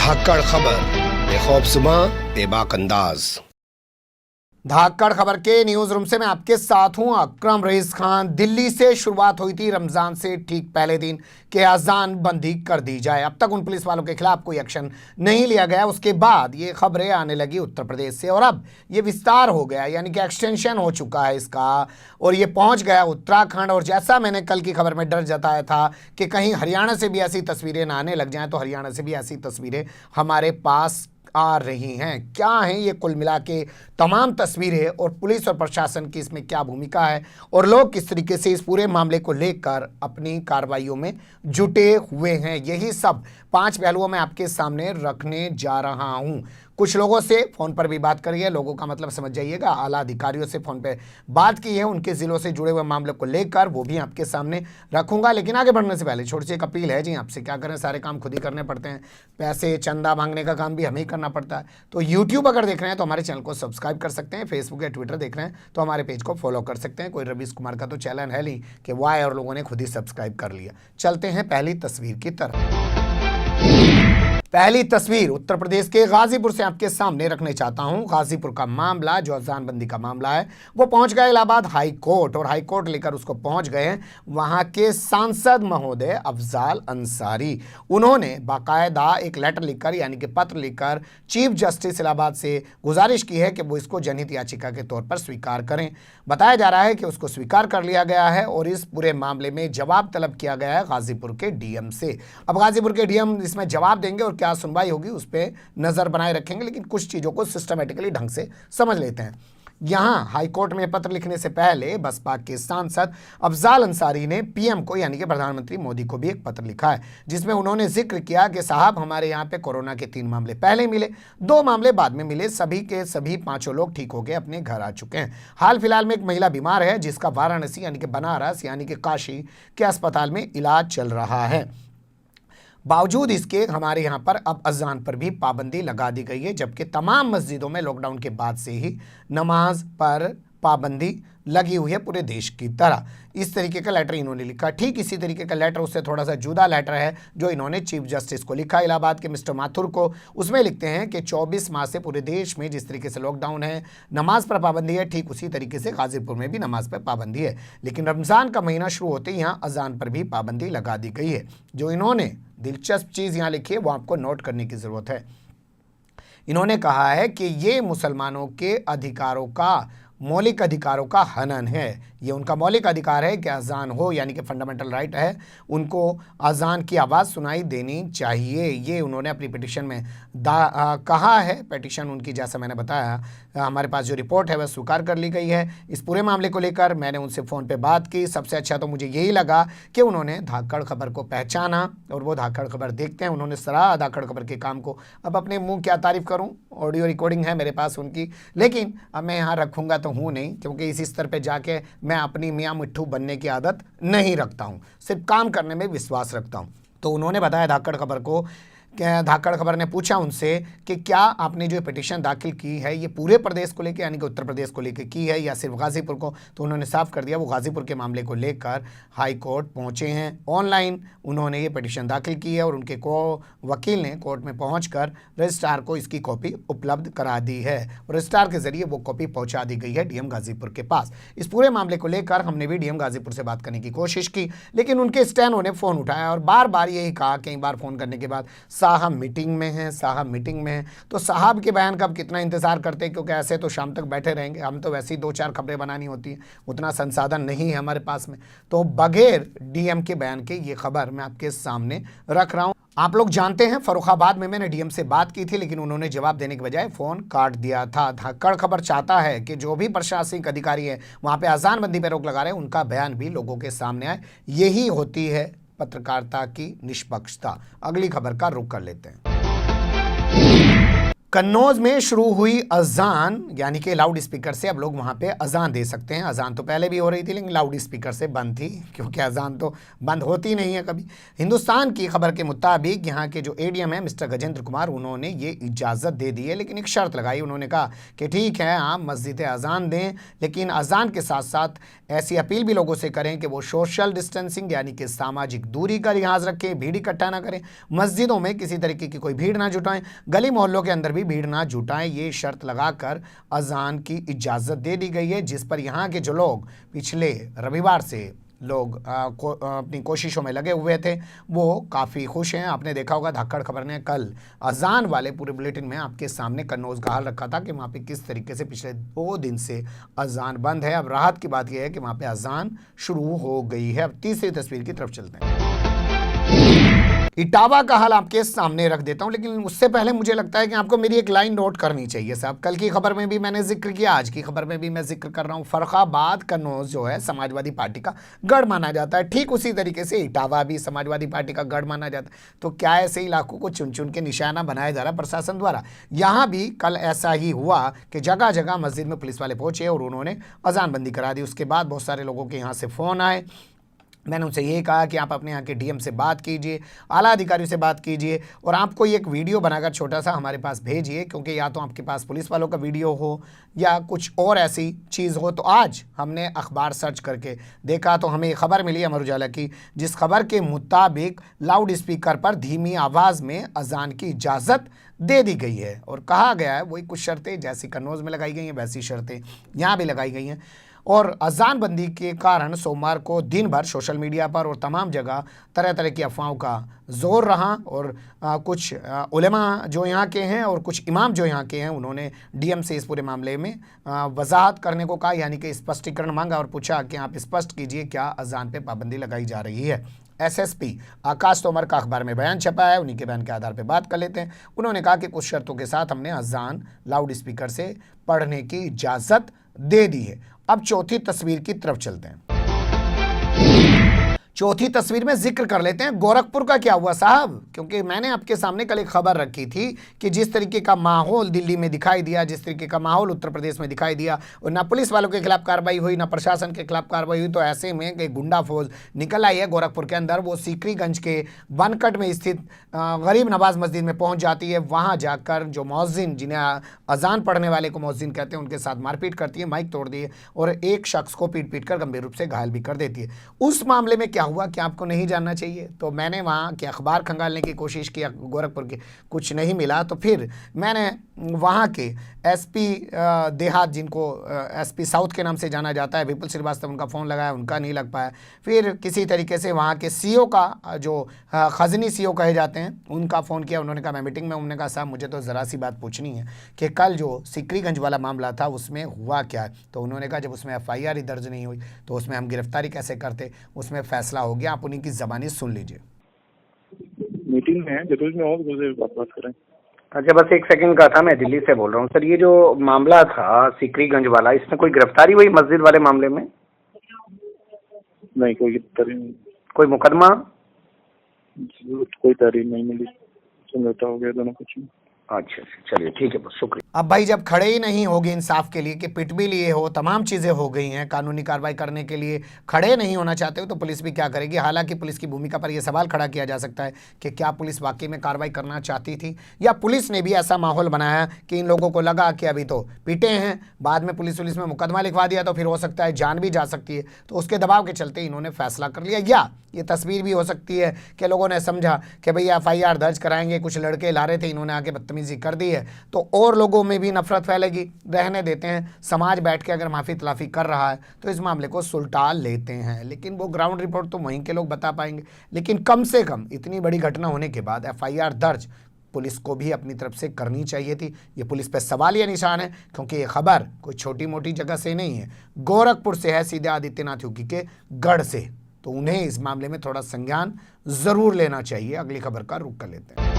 धाकड़ खबर, बेखौफजुमा बेबाक अंदाज। धाकड़ खबर के न्यूज रूम से मैं आपके साथ हूं अकरम रईस खान। दिल्ली से शुरुआत हुई थी रमजान से ठीक पहले दिन के अजान बंदी कर दी जाए। अब तक उन पुलिस वालों के खिलाफ कोई एक्शन नहीं लिया गया। उसके बाद ये खबरें आने लगी उत्तर प्रदेश से और अब ये विस्तार हो गया, यानी कि एक्सटेंशन हो चुका है इसका और ये पहुंच गया उत्तराखंड। और जैसा मैंने कल की खबर में डर जताया था कि कहीं हरियाणा से भी ऐसी तस्वीरें ना आने लग जाएं, तो हरियाणा से भी ऐसी तस्वीरें हमारे पास आ रही हैं। क्या हैं ये कुल मिला के तमाम तस्वीरें और पुलिस और प्रशासन की इसमें क्या भूमिका है और लोग किस तरीके से इस पूरे मामले को लेकर अपनी कार्रवाइयों में जुटे हुए हैं, यही सब 5 पहलुओं में आपके सामने रखने जा रहा हूं। कुछ लोगों से फ़ोन पर भी बात करी है, लोगों का मतलब समझ जाइएगा, आला अधिकारियों से फ़ोन पे बात की है, उनके ज़िलों से जुड़े हुए मामले को लेकर वो भी आपके सामने रखूंगा। लेकिन आगे बढ़ने से पहले छोटी सी एक अपील है जी आपसे, क्या करें, सारे काम खुद ही करने पड़ते हैं, पैसे चंदा मांगने का काम भी हमें ही करना पड़ता है। तो यूट्यूब अगर देख रहे हैं तो हमारे चैनल को सब्सक्राइब कर सकते हैं, फेसबुक या ट्विटर देख रहे हैं तो हमारे पेज को फॉलो कर सकते हैं। कोई रवीश कुमार का तो चैनल है नहीं कि वो आए और लोगों ने खुद ही सब्सक्राइब कर लिया। चलते हैं पहली तस्वीर की तरफ। पहली तस्वीर उत्तर प्रदेश के गाजीपुर से आपके सामने रखने चाहता हूं। गाजीपुर का मामला जो अजानबंदी का मामला है वो पहुंच गया इलाहाबाद हाई कोर्ट और हाई कोर्ट लेकर उसको पहुंच गए हैं वहां के सांसद महोदय अफजाल अंसारी। उन्होंने बाकायदा एक लेटर लिखकर, यानी कि पत्र लिखकर चीफ जस्टिस इलाहाबाद से गुजारिश की है कि वो इसको जनहित याचिका के तौर पर स्वीकार करें। बताया जा रहा है कि उसको स्वीकार कर लिया गया है और इस पूरे मामले में जवाब तलब किया गया है गाजीपुर के डीएम से। अब गाजीपुर के डीएम इसमें जवाब देंगे और क्या सुनवाई होगी उस पर नजर बनाए रखेंगे, लेकिन कुछ चीजों को सिस्टमेटिकली ढंग से समझ लेते हैं। यहां हाईकोर्ट में पत्र लिखने से पहले बसपा के सांसद अफजाल अंसारी ने पीएम को, यानी कि प्रधानमंत्री मोदी को भी एक पत्र लिखा है, जिसमें उन्होंने जिक्र किया कि साहब हमारे यहां पे कोरोना के 3 मामले पहले मिले, 2 मामले बाद में मिले, सभी के सभी 5 लोग ठीक होकर अपने घर आ चुके हैं। हाल फिलहाल में एक महिला बीमार है जिसका वाराणसी यानी कि बनारस यानी कि काशी के अस्पताल में इलाज चल रहा है। बावजूद इसके हमारे यहाँ पर अब अजान पर भी पाबंदी लगा दी गई है, जबकि तमाम मस्जिदों में लॉकडाउन के बाद से ही नमाज पर पाबंदी लगी हुई है पूरे देश की तरह। इस तरीके का लेटर इन्होंने लिखा। ठीक इसी तरीके का लेटर, उससे थोड़ा सा जुदा लेटर है जो इन्होंने चीफ जस्टिस को लिखा इलाहाबाद के मिस्टर माथुर को। उसमें लिखते हैं कि 24 माह से पूरे देश में जिस तरीके से लॉकडाउन है, नमाज पर पाबंदी है, ठीक उसी तरीके से गाजीपुर में भी नमाज पर पाबंदी है। लेकिन रमज़ान का महीना शुरू होते ही यहाँ अजान पर भी पाबंदी लगा दी गई है। जो इन्होंने दिलचस्प चीज़ यहाँ लिखी है वो आपको नोट करने की ज़रूरत है। इन्होंने कहा है कि ये मुसलमानों के अधिकारों का, मौलिक अधिकारों का हनन है। ये उनका मौलिक अधिकार है कि अजान हो, यानी कि फंडामेंटल राइट है, उनको अजान की आवाज़ सुनाई देनी चाहिए। ये उन्होंने अपनी पिटिशन में कहा है। पिटिशन उनकी, जैसा मैंने बताया, हमारे पास जो रिपोर्ट है वह स्वीकार कर ली गई है। इस पूरे मामले को लेकर मैंने उनसे फ़ोन पे बात की। सबसे अच्छा तो मुझे यही लगा कि उन्होंने धाकड़ खबर को पहचाना और वो धाकड़ खबर देखते हैं। उन्होंने सराहा धाकड़ खबर के काम को। अब अपने मुँह क्या तारीफ़ करूँ, ऑडियो रिकॉर्डिंग है मेरे पास उनकी, लेकिन अब मैं यहाँ रखूँगा तो हूँ नहीं, क्योंकि इसी स्तर पर जाके मैं अपनी मियाँ मिट्ठू बनने की आदत नहीं रखता हूँ, सिर्फ काम करने में विश्वास रखता हूँ। तो उन्होंने बताया धाकड़ खबर को, धाकड़ खबर ने पूछा उनसे कि क्या आपने जो पिटीशन दाखिल की है ये पूरे प्रदेश को लेकर, यानी कि उत्तर प्रदेश को लेकर की है या सिर्फ गाजीपुर को। तो उन्होंने साफ कर दिया वो गाजीपुर के मामले को लेकर हाई कोर्ट पहुंचे हैं। ऑनलाइन उन्होंने ये पिटीशन दाखिल की है और उनके वकील ने कोर्ट में पहुंचकर रजिस्ट्रार को इसकी कॉपी उपलब्ध करा दी है। रजिस्ट्रार के जरिए वो कॉपी पहुँचा दी गई है डीएम गाजीपुर के पास। इस पूरे मामले को लेकर हमने भी डीएम गाजीपुर से बात करने की कोशिश की, लेकिन उनके स्टैनो ने फ़ोन उठाया और बार बार यही कहा, कई बार फ़ोन करने के बाद, साहब मीटिंग में हैं, साहब मीटिंग में हैं। तो साहब के बयान का अब कितना इंतज़ार करते हैं, क्योंकि ऐसे तो शाम तक बैठे रहेंगे। हम तो वैसे ही 2-4 खबरें बनानी होती हैं, उतना संसाधन नहीं है हमारे पास में। तो बगैर डीएम के बयान के ये खबर मैं आपके सामने रख रहा हूँ। आप लोग जानते हैं फर्रुखाबाद में मैंने डीएम से बात की थी, लेकिन उन्होंने जवाब देने के बजाय फ़ोन काट दिया था। धाकड़ खबर चाहता है कि जो भी प्रशासनिक अधिकारी है वहाँ पे अजानबंदी पर रोक लगा रहे हैं, उनका बयान भी लोगों के सामने आए। यही होती है पत्रकारिता की निष्पक्षता। अगली खबर का रुख कर लेते हैं। कन्नौज में शुरू हुई अजान, यानी कि लाउड स्पीकर से अब लोग वहाँ पे अजान दे सकते हैं। अजान तो पहले भी हो रही थी लेकिन लाउड स्पीकर से बंद थी, क्योंकि अजान तो बंद होती नहीं है कभी। हिंदुस्तान की खबर के मुताबिक यहाँ के जो एडीएम है मिस्टर गजेंद्र कुमार, उन्होंने ये इजाज़त दे दी है, लेकिन एक शर्त लगाई। उन्होंने कहा कि ठीक है आप मस्जिदें अजान दें, लेकिन अजान के साथ साथ ऐसी अपील भी लोगों से करें कि वो सोशल डिस्टेंसिंग यानी कि सामाजिक दूरी का लिहाज रखें, भीड़ इकट्ठा ना करें, मस्जिदों में किसी तरीके की कोई भीड़ ना जुटाएं, गली मोहल्लों के अंदर भी भीड़ ना जुटाएं। ये शर्त लगाकर अजान की इजाज़त दे दी गई है, जिस पर यहाँ के जो लोग पिछले रविवार से लोग अपनी कोशिशों में लगे हुए थे वो काफ़ी खुश हैं। आपने देखा होगा धाकड़ खबर ने कल अजान वाले पूरे बुलेटिन में आपके सामने कन्नौज का हाल रखा था कि वहाँ पे किस तरीके से पिछले 2 दिन से अजान बंद है। अब राहत की बात यह है कि वहाँ पे अजान शुरू हो गई है। अब तीसरी तस्वीर की तरफ चलते हैं। इटावा का हाल आपके सामने रख देता हूं, लेकिन उससे पहले मुझे लगता है कि आपको मेरी एक लाइन नोट करनी चाहिए साहब। कल की खबर में भी मैंने जिक्र किया, आज की खबर में भी मैं जिक्र कर रहा हूं। फर्रुखाबाद कन्नौज जो है समाजवादी पार्टी का गढ़ माना जाता है, ठीक उसी तरीके से इटावा भी समाजवादी पार्टी का गढ़ माना जाता है। तो क्या ऐसे इलाकों को चुन चुन के निशाना बनाया जा रहा प्रशासन द्वारा? यहाँ भी कल ऐसा ही हुआ कि जगह जगह मस्जिद में पुलिस वाले पहुंचे और उन्होंने अजान बंदी करा दी। उसके बाद बहुत सारे लोगों के यहाँ से फ़ोन आए। मैंने उनसे ये कहा कि आप अपने यहाँ के डीएम से बात कीजिए, आला अधिकारियों से बात कीजिए और आप कोई एक वीडियो बनाकर छोटा सा हमारे पास भेजिए, क्योंकि या तो आपके पास पुलिस वालों का वीडियो हो या कुछ और ऐसी चीज़ हो। तो आज हमने अखबार सर्च करके देखा तो हमें खबर मिली अमर उजाला की, जिस खबर के मुताबिक लाउड स्पीकर पर धीमी आवाज़ में अजान की इजाज़त दे दी गई है और कहा गया है वही कुछ शर्तें जैसी कन्नौज में लगाई गई हैं वैसी शर्तें यहाँ भी लगाई गई हैं। और अजान बंदी के कारण सोमवार को दिन भर सोशल मीडिया पर और तमाम जगह तरह तरह की अफवाहों का जोर रहा और कुछ उलेमा जो यहाँ के हैं और कुछ इमाम जो यहाँ के हैं उन्होंने डीएम से इस पूरे मामले में वजाहत करने को कहा, यानी कि स्पष्टीकरण मांगा और पूछा कि आप स्पष्ट कीजिए क्या अजान पे पाबंदी लगाई जा रही है। एसएसपी आकाश तोमर का अखबार में बयान छपा है, उन्हीं के बयान के आधार पर बात कर लेते हैं। उन्होंने कहा कि कुछ शर्तों के साथ हमने अजान लाउड स्पीकर से पढ़ने की इजाज़त दे दी है। अब चौथी तस्वीर की तरफ चलते हैं। चौथी तस्वीर में जिक्र कर लेते हैं गोरखपुर का क्या हुआ साहब, क्योंकि मैंने आपके सामने कल एक खबर रखी थी कि जिस तरीके का माहौल दिल्ली में दिखाई दिया, जिस तरीके का माहौल उत्तर प्रदेश में दिखाई दिया और ना पुलिस वालों के खिलाफ कार्रवाई हुई ना प्रशासन के खिलाफ कार्रवाई हुई, तो ऐसे में एक गुंडा फौज निकल आई है गोरखपुर के अंदर। वो सीकरीगंज के बनकट में स्थित गरीब नवाज मस्जिद में पहुंच जाती है। वहां जाकर जो मौज़िन, जिन्हें अजान पढ़ने वाले को मौज़िन कहते हैं, उनके साथ मारपीट करती है, माइक तोड़ दी है और एक शख्स को पीट पीट कर गंभीर रूप से घायल भी कर देती है। उस मामले में क्या हुआ कि आपको नहीं जानना चाहिए? तो मैंने वहाँ के अखबार खंगालने की कोशिश की गोरखपुर की, कुछ नहीं मिला। तो फिर मैंने वहाँ के एसपी देहात, जिनको एसपी साउथ के नाम से जाना जाता है, विपुल श्रीवास्तव, उनका फ़ोन लगाया, उनका नहीं लग पाया। फिर किसी तरीके से वहाँ के सीओ का, जो खजनी सीओ कहे जाते हैं, उनका फ़ोन किया। उन्होंने कहा मैं मीटिंग में। उन्होंने कहा साहब मुझे तो ज़रा सी बात पूछनी है कि कल जो सीकरीगंज वाला मामला था उसमें हुआ क्या है? तो उन्होंने कहा जब उसमें FIR ही दर्ज नहीं हुई तो उसमें हम गिरफ्तारी कैसे करते, उसमें फ़ैसला हो गया। आप उन्हीं की ज़बानी सुन लीजिए। मीटिंग में है, जरूर में हो तो बात करें। अच्छा बस एक सेकंड का था, मैं दिल्ली से बोल रहा हूँ सर। ये जो मामला था सीकरीगंज वाला, इसमें कोई गिरफ्तारी हुई मस्जिद वाले मामले में? नहीं, कोई गिरफ्तारी नहीं। कोई मुकदमा? कोई तारीख नहीं मिली, समझौता हो गया दोनों कुछ। अच्छा चलिए ठीक है, बहुत शुक्रिया। अब भाई जब खड़े ही नहीं होगे इंसाफ के लिए कि पिट भी लिए हो, तमाम चीज़ें हो गई हैं, कानूनी कार्रवाई करने के लिए खड़े नहीं होना चाहते हो तो पुलिस भी क्या करेगी? हालांकि पुलिस की भूमिका पर यह सवाल खड़ा किया जा सकता है कि क्या पुलिस वाकई में कार्रवाई करना चाहती थी, या पुलिस ने भी ऐसा माहौल बनाया कि इन लोगों को लगा कि अभी तो पिटे हैं, बाद में पुलिस में मुकदमा लिखवा दिया तो फिर हो सकता है जान भी जा सकती है, तो उसके दबाव के चलते इन्होंने फैसला कर लिया। या ये तस्वीर भी हो सकती है कि लोगों ने समझा कि भैया FIR दर्ज कराएंगे, कुछ लड़के ला रहे थे, इन्होंने आके बदतमीजी कर दी है तो और लोगों में भी नफरत फैलेगी, रहने देते हैं। समाज बैठ के अगर माफ़ी तलाफ़ी कर रहा है तो इस मामले को सुलटा लेते हैं, लेकिन वो ग्राउंड रिपोर्ट तो वहीं के लोग बता पाएंगे। लेकिन कम से कम इतनी बड़ी घटना होने के बाद FIR दर्ज पुलिस को भी अपनी तरफ से करनी चाहिए थी। ये पुलिस पे सवालिया निशान है, क्योंकि ये खबर कोई छोटी मोटी जगह से नहीं है, गोरखपुर से है, सीधे आदित्यनाथ योगी के गढ़ से। तो उन्हें इस मामले में थोड़ा संज्ञान जरूर लेना चाहिए। अगली खबर का रुख कर लेते हैं।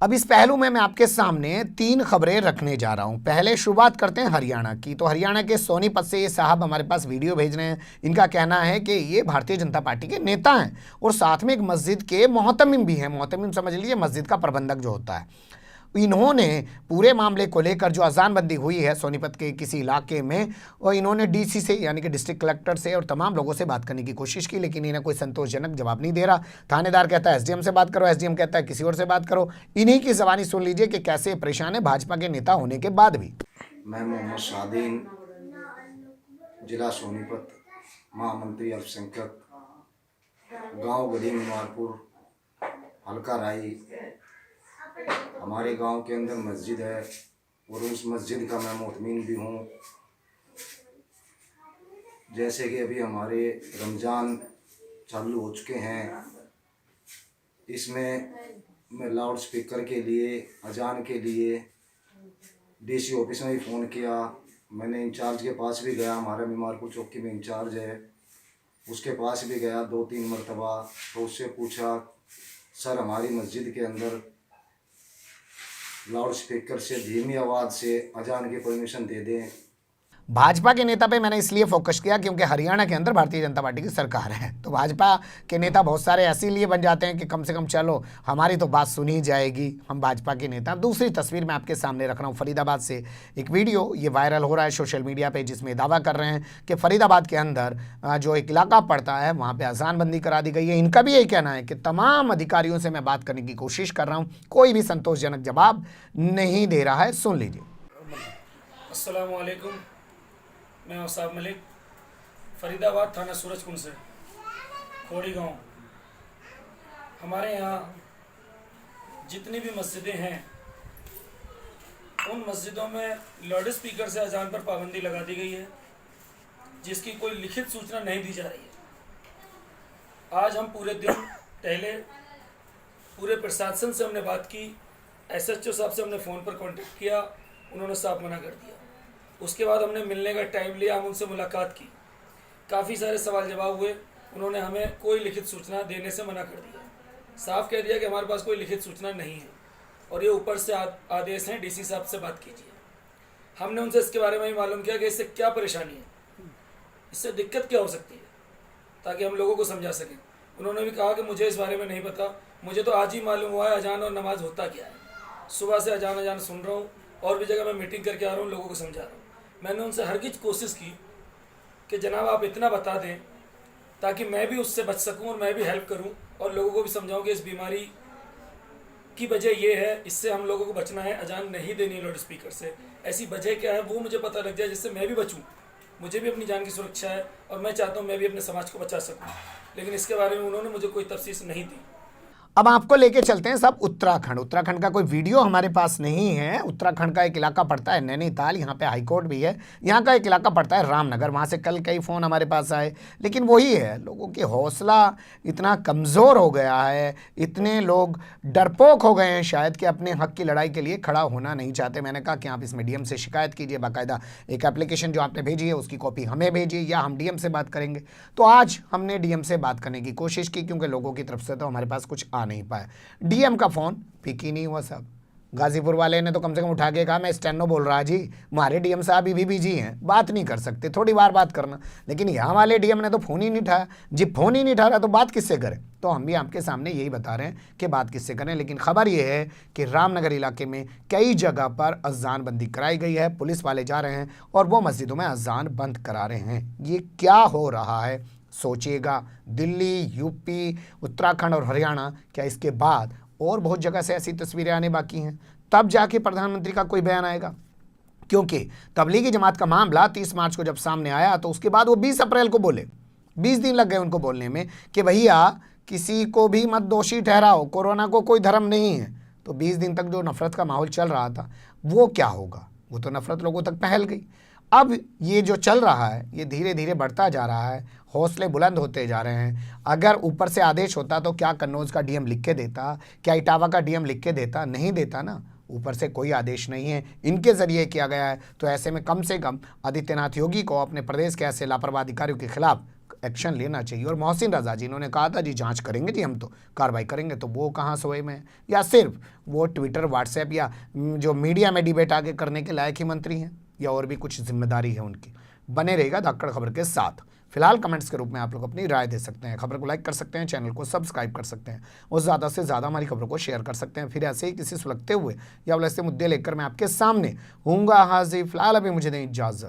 अब इस पहलू में मैं आपके सामने 3 खबरें रखने जा रहा हूं। पहले शुरुआत करते हैं हरियाणा की। तो हरियाणा के सोनीपत से ये साहब हमारे पास वीडियो भेज रहे हैं। इनका कहना है कि ये भारतीय जनता पार्टी के नेता हैं और साथ में एक मस्जिद के मोहतमिम भी हैं। मोहतमिम समझ लीजिए मस्जिद का प्रबंधक जो होता है। इन्होंने पूरे मामले को लेकर जो अजानबंदी हुई है सोनीपत के किसी इलाके में, और इन्होंने डीसी से यानी कि डिस्ट्रिक्ट कलेक्टर से और तमाम लोगों से बात करने की कोशिश की, लेकिन इन्हें कोई संतोषजनक जवाब नहीं दे रहा। थानेदार कहता है एसडीएम से बात करो, एसडीएम कहता है किसी और से बात करो। इन्हीं की जबानी सुन लीजिए कि कैसे परेशान है भाजपा के नेता होने के बाद भी। मैं मोहम्मद शादीन, जिला सोनीपत, महामंत्री अल्पसंख्यक, गांव गली मीमारपुर, हल्का राई। हमारे गांव के अंदर मस्जिद है और उस मस्जिद का मैं मोहतमीन भी हूँ। जैसे कि अभी हमारे रमज़ान चालू हो चुके हैं, इसमें मैं लाउड स्पीकर के लिए, अजान के लिए डीसी ऑफिस में भी फ़ोन किया। मैंने इंचार्ज के पास भी गया, हमारा मीमारपुर चौकी में इंचार्ज है, उसके पास भी गया 2-3 मरतबा। तो उससे पूछा, सर हमारी मस्जिद के अंदर लाउड स्पीकर से धीमी आवाज़ से अजान की परमिशन दे दें। भाजपा के नेता पे मैंने इसलिए फोकस किया क्योंकि हरियाणा के अंदर भारतीय जनता पार्टी की सरकार है, तो भाजपा के नेता बहुत सारे ऐसे लिए बन जाते हैं कि कम से कम चलो हमारी तो बात सुनी जाएगी, हम भाजपा के नेता। दूसरी तस्वीर मैं आपके सामने रख रहा हूँ फरीदाबाद से, एक वीडियो ये वायरल हो रहा है सोशल मीडिया पे, जिसमें दावा कर रहे हैं कि फरीदाबाद के अंदर जो एक इलाका पड़ता है वहाँ पर अजानबंदी करा दी गई है। इनका भी यही कहना है कि तमाम अधिकारियों से मैं बात करने की कोशिश कर रहा हूँ, कोई भी संतोषजनक जवाब नहीं दे रहा है। सुन लीजिए। अस्सलाम वालेकुम, मैं औसाफ मलिक, फरीदाबाद थाना सूरजकुंड से, खोड़ी गांव। हमारे यहाँ जितनी भी मस्जिदें हैं उन मस्जिदों में लाउड स्पीकर से अजान पर पाबंदी लगा दी गई है, जिसकी कोई लिखित सूचना नहीं दी जा रही है। आज हम पूरे दिन टहले, पूरे प्रशासन से हमने बात की, एसएचओ साहब से हमने फ़ोन पर कांटेक्ट किया, उन्होंने साफ मना कर दिया। उसके बाद हमने मिलने का टाइम लिया, हम उनसे मुलाकात की, काफ़ी सारे सवाल जवाब हुए, उन्होंने हमें कोई लिखित सूचना देने से मना कर दिया। साफ कह दिया कि हमारे पास कोई लिखित सूचना नहीं है और ये ऊपर से आदेश हैं, डीसी साहब से बात कीजिए। हमने उनसे इसके बारे में ही मालूम किया कि इससे क्या परेशानी है, इससे दिक्कत क्या हो सकती है, ताकि हम लोगों को समझा सकें। उन्होंने भी कहा कि मुझे इस बारे में नहीं पता, मुझे तो आज ही मालूम हुआ है अजान और नमाज होता क्या है। सुबह से अजान सुन रहा हूँ और भी जगह मैं मीटिंग करके आ रहा हूँ, लोगों को समझा रहा हूँ। मैंने उनसे हरगिज़ कोशिश की कि जनाब आप इतना बता दें ताकि मैं भी उससे बच सकूं और मैं भी हेल्प करूं और लोगों को भी समझाऊं कि इस बीमारी की वजह ये है, इससे हम लोगों को बचना है, अजान नहीं देनी लाउड स्पीकर से। ऐसी वजह क्या है वो मुझे पता लग जाए, जिससे मैं भी बचूं। मुझे भी अपनी जान की सुरक्षा है और मैं चाहता हूँ मैं भी अपने समाज को बचा सकूँ, लेकिन इसके बारे में उन्होंने मुझे कोई तफसील नहीं दी। अब आपको लेके चलते हैं सब उत्तराखंड। उत्तराखंड का कोई वीडियो हमारे पास नहीं है। उत्तराखंड का एक इलाका पड़ता है नैनीताल, यहाँ पे हाईकोर्ट भी है। यहाँ का एक इलाका पड़ता है रामनगर। वहाँ से कल कई फ़ोन हमारे पास आए, लेकिन वही है, लोगों की हौसला इतना कमज़ोर हो गया है, इतने लोग डरपोक हो गए हैं शायद कि अपने हक़ की लड़ाई के लिए खड़ा होना नहीं चाहते। मैंने कहा कि आप इसमें डीएम से शिकायत कीजिए, बाकायदा एक एप्लीकेशन जो आपने भेजी है उसकी कॉपी हमें भेजिए या हम डीएम से बात करेंगे। तो आज हमने डीएम से बात करने की कोशिश की, क्योंकि लोगों की तरफ से तो हमारे पास कुछ आ नहीं पाया। डीएम का फोन पिक ही नहीं हुआ साहब। गाजीपुर वाले ने तो कम से कम उठा के कहा मैं स्टेनो बोल रहा जी, हमारे डीएम साहब भी बिजी हैं, बात नहीं कर सकते, थोड़ी बार बात करना। लेकिन यहाँ वाले डीएम ने तो फ़ोन ही नहीं उठाया जी। फ़ोन ही नहीं उठा रहा तो बात किससे करें? तो हम भी आपके सामने यही बता रहे हैं कि बात किससे करें। लेकिन खबर ये है कि रामनगर इलाके में कई जगह पर अजान बंदी कराई गई है। पुलिस वाले जा रहे हैं और वो मस्जिदों में अजान बंद करा रहे हैं। ये क्या हो रहा है सोचिएगा। दिल्ली, यूपी, उत्तराखंड और हरियाणा, क्या इसके बाद और बहुत जगह से ऐसी तस्वीरें आने बाकी हैं? तब जाके प्रधानमंत्री का कोई बयान आएगा, क्योंकि तबलीगी जमात का मामला 30 मार्च को जब सामने आया तो उसके बाद वो 20 अप्रैल को बोले, 20 दिन लग गए उनको बोलने में कि भैया किसी को भी मत दोषी ठहराओ, कोरोना को कोई धर्म नहीं है। तो 20 दिन तक जो नफरत का माहौल चल रहा था वो क्या होगा? वो तो नफरत लोगों तक फैल गई। अब ये जो चल रहा है ये धीरे धीरे बढ़ता जा रहा है, हौसले बुलंद होते जा रहे हैं। अगर ऊपर से आदेश होता तो क्या कन्नौज का डीएम लिख के देता, क्या इटावा का डीएम लिख के देता? नहीं देता ना। ऊपर से कोई आदेश नहीं है, इनके ज़रिए किया गया है। तो ऐसे में कम से कम आदित्यनाथ योगी को अपने प्रदेश के ऐसे लापरवाह अधिकारियों के खिलाफ एक्शन लेना चाहिए। और मोहसिन रजा जी इन्होंने कहा था जी जांच करेंगे जी, हम तो कार्रवाई करेंगे, तो वो कहाँ सोए में है? या सिर्फ वो ट्विटर, व्हाट्सएप या जो मीडिया में डिबेट आगे करने के लायक ही मंत्री हैं, या और भी कुछ जिम्मेदारी है उनकी? बने रहेगा धाकड़ खबर के साथ। फिलहाल कमेंट्स के रूप में आप लोग अपनी राय दे सकते हैं। खबर को लाइक कर सकते हैं, चैनल को सब्सक्राइब कर सकते हैं और ज़्यादा से ज़्यादा हमारी खबरों को शेयर कर सकते हैं। फिर ऐसे ही किसी सुलगते हुए या ऐसे मुद्दे लेकर मैं आपके सामने हूँगा हाजिर। फिलहाल अभी मुझे दें इजाज़त।